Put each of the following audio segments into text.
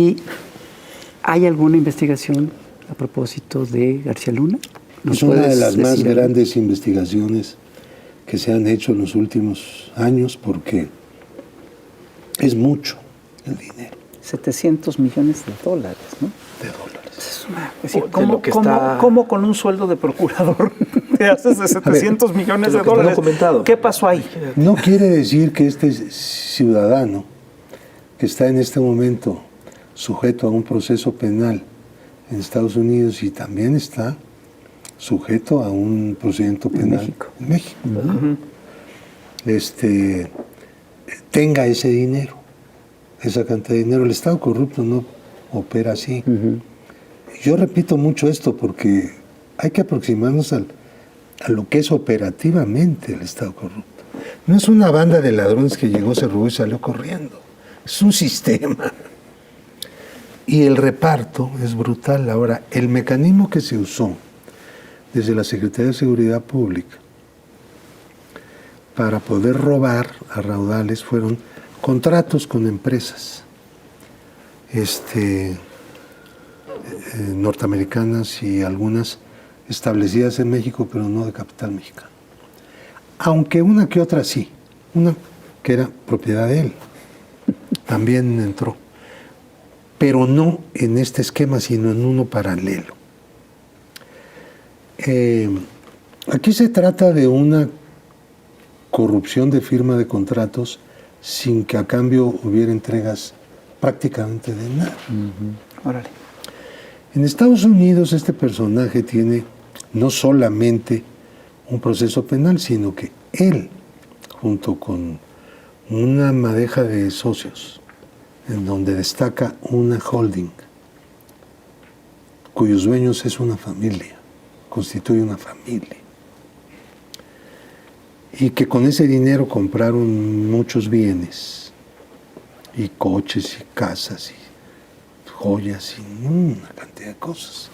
¿Y hay alguna investigación a propósito de García Luna? Es una de las más grandes investigaciones que se han hecho en los últimos años porque es mucho el dinero. 700 millones de dólares, ¿no? De dólares. Es decir, ¿cómo con un sueldo de procurador te haces de 700 millones de dólares? ¿Qué pasó ahí? No quiere decir que este ciudadano que está en este momento sujeto a un proceso penal en Estados Unidos y también está sujeto a un procedimiento penal en México, tenga ese dinero, esa cantidad de dinero. El Estado corrupto no opera así. Yo repito mucho esto porque hay que aproximarnos a lo que es operativamente el Estado corrupto. No es una banda de ladrones que llegó, se robó y salió corriendo. Es un sistema. Y el reparto es brutal. Ahora, el mecanismo que se usó desde la Secretaría de Seguridad Pública para poder robar a raudales fueron contratos con empresas norteamericanas y algunas establecidas en México, pero no de capital mexicano. Aunque una que otra sí, una que era propiedad de él, también entró. Pero no en este esquema, sino en uno paralelo. Aquí se trata de una corrupción de firma de contratos sin que a cambio hubiera entregas prácticamente de nada. Órale. En Estados Unidos este personaje tiene no solamente un proceso penal, sino que él, junto con una madeja de socios, en donde destaca una holding, cuyos dueños es una familia, constituye una familia, y que con ese dinero compraron muchos bienes, y coches, y casas, y joyas, y una cantidad de cosas.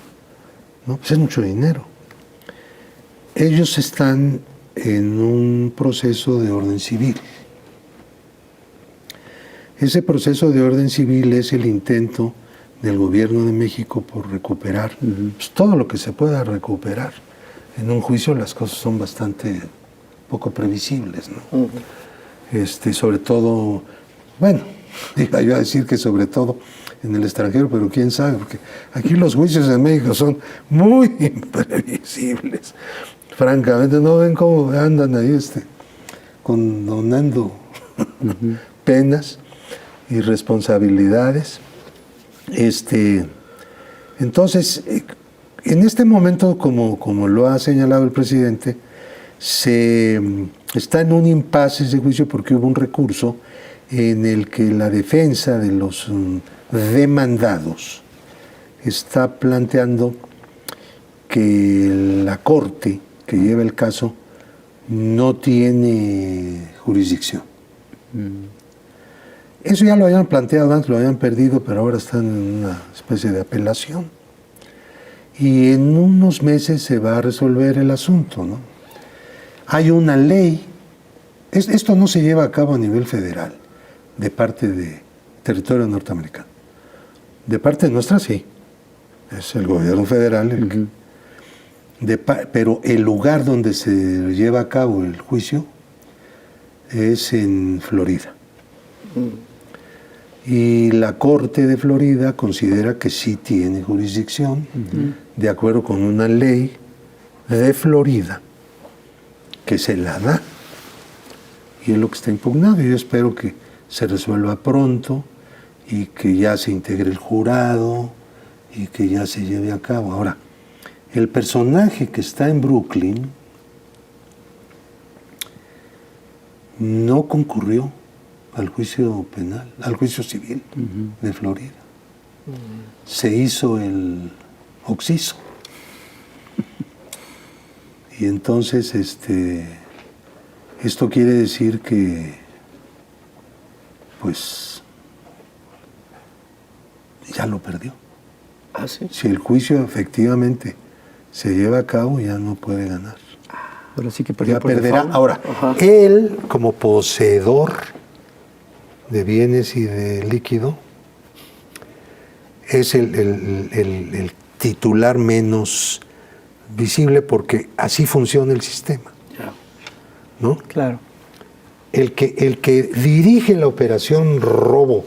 ¿No? Pues es mucho dinero. Ellos están en un proceso de orden civil. Ese proceso de orden civil es el intento del gobierno de México por recuperar pues, todo lo que se pueda recuperar. En un juicio las cosas son bastante poco previsibles, ¿no? Sobre todo, bueno, iba yo a decir que sobre todo en el extranjero, pero quién sabe, porque aquí los juicios en México son muy imprevisibles. Francamente, no ven cómo andan ahí condonando penas y responsabilidades. Entonces, en este momento, como lo ha señalado el presidente, se está en un impasse ese juicio porque hubo un recurso en el que la defensa de los demandados está planteando que la corte que lleva el caso no tiene jurisdicción. Eso ya lo habían planteado antes, lo habían perdido, pero ahora están en una especie de apelación. Y en unos meses se va a resolver el asunto, ¿no? Hay una ley, esto no se lleva a cabo a nivel federal, de parte de territorio norteamericano. De parte nuestra sí, es el gobierno federal el que, pero el lugar donde se lleva a cabo el juicio es en Florida. Y la Corte de Florida considera que sí tiene jurisdicción, de acuerdo con una ley de Florida que se la da. Y es lo que está impugnado. Yo espero que se resuelva pronto y que ya se integre el jurado y que ya se lleve a cabo. Ahora, el personaje que está en Brooklyn no concurrió al juicio penal, al juicio civil de Florida. Se hizo el occiso. Y entonces esto quiere decir que pues ya lo perdió. ¿Ah, sí? Si el juicio efectivamente se lleva a cabo, ya no puede ganar. Pero sí que ya perderá. Ahora, él como poseedor de bienes y de líquido es el titular menos visible porque así funciona el sistema, ¿no? Claro. El que dirige la operación robo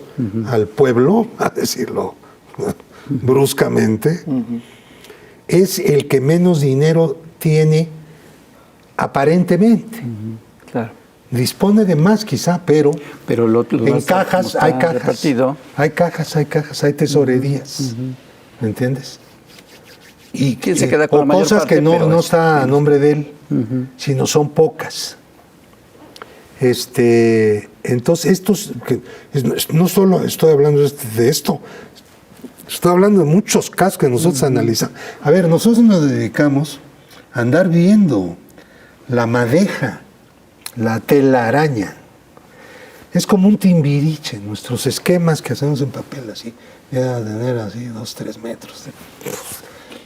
al pueblo, a decirlo bruscamente, es el que menos dinero tiene aparentemente. Claro. Dispone de más quizá, pero en cajas hay cajas. Repartido. Hay cajas, hay tesorerías. ¿Me entiendes? Y ¿quién se queda con la mayor cosas parte? que no está a nombre de él, sino son pocas. Entonces, no solo estoy hablando de esto, estoy hablando de muchos casos que nosotros analizamos. A ver, nosotros nos dedicamos a andar viendo la madeja, la telaraña. Es como un timbiriche, nuestros esquemas que hacemos en papel así, ya tener así 2-3 metros.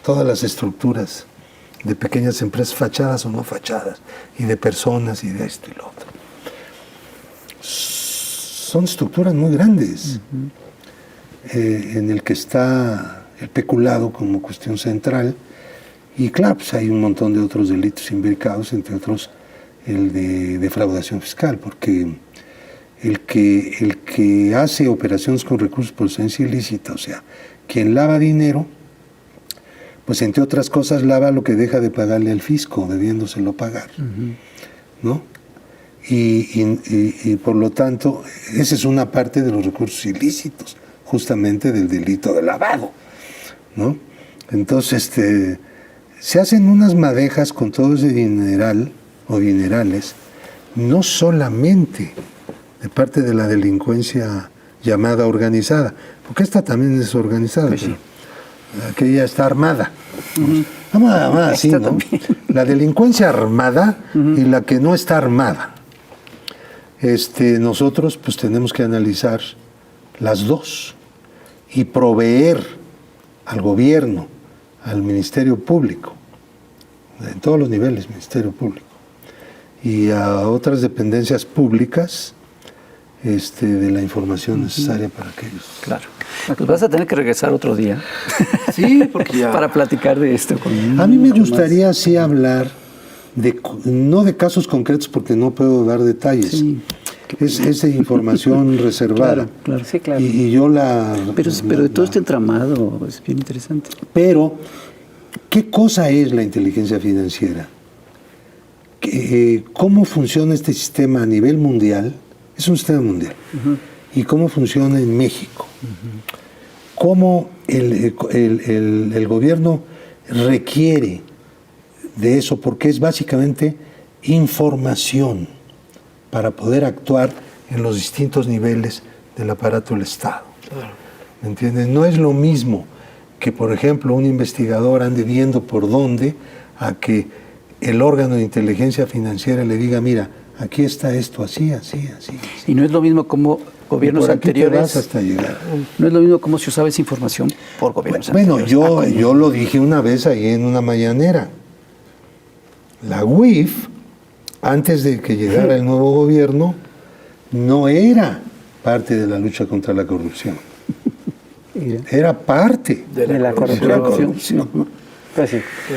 Todas las estructuras de pequeñas empresas, fachadas o no fachadas, y de personas y de esto y lo otro. Son estructuras muy grandes, en el que está el peculado como cuestión central, y claro, pues hay un montón de otros delitos imbricados, entre otros el de defraudación fiscal, porque el que hace operaciones con recursos de procedencia ilícita, o sea, quien lava dinero, pues entre otras cosas lava lo que deja de pagarle al fisco, debiéndoselo pagar, ¿no? Y por lo tanto, esa es una parte de los recursos ilícitos, justamente del delito de lavado, ¿no? Entonces, se hacen unas madejas con todo ese dineral o dinerales, no solamente de parte de la delincuencia llamada organizada, porque esta también es organizada, pues sí. Aquella está armada. Vamos a así, ¿no? La delincuencia armada y la que no está armada. Nosotros pues tenemos que analizar las dos y proveer al gobierno, al Ministerio Público, en todos los niveles, Ministerio Público, y a otras dependencias públicas de la información necesaria para que ellos... Claro. Pues vas a tener que regresar otro día. Sí, porque ya... para platicar de esto. A mí me gustaría así hablar, no de casos concretos porque no puedo dar detalles. Sí. Es de información reservada. Claro, sí, claro. Y yo la... Pero de todo este entramado es bien interesante. Pero, ¿qué cosa es la inteligencia financiera? ¿Cómo funciona este sistema a nivel mundial? Es un sistema mundial. ¿Y cómo funciona en México? ¿Cómo el gobierno requiere de eso? Porque es básicamente información para poder actuar en los distintos niveles del aparato del Estado. Claro. ¿Me entiendes? No es lo mismo que, por ejemplo, un investigador ande viendo por dónde a que el órgano de inteligencia financiera le diga, mira, aquí está esto, así. Y no es lo mismo como gobiernos anteriores. Te vas hasta llegar. No es lo mismo como se usaba esa información por gobiernos anteriores. Bueno, yo lo dije una vez ahí en una mañanera. La UIF, antes de que llegara el nuevo gobierno, no era parte de la lucha contra la corrupción. Era parte de la corrupción. Pues sí.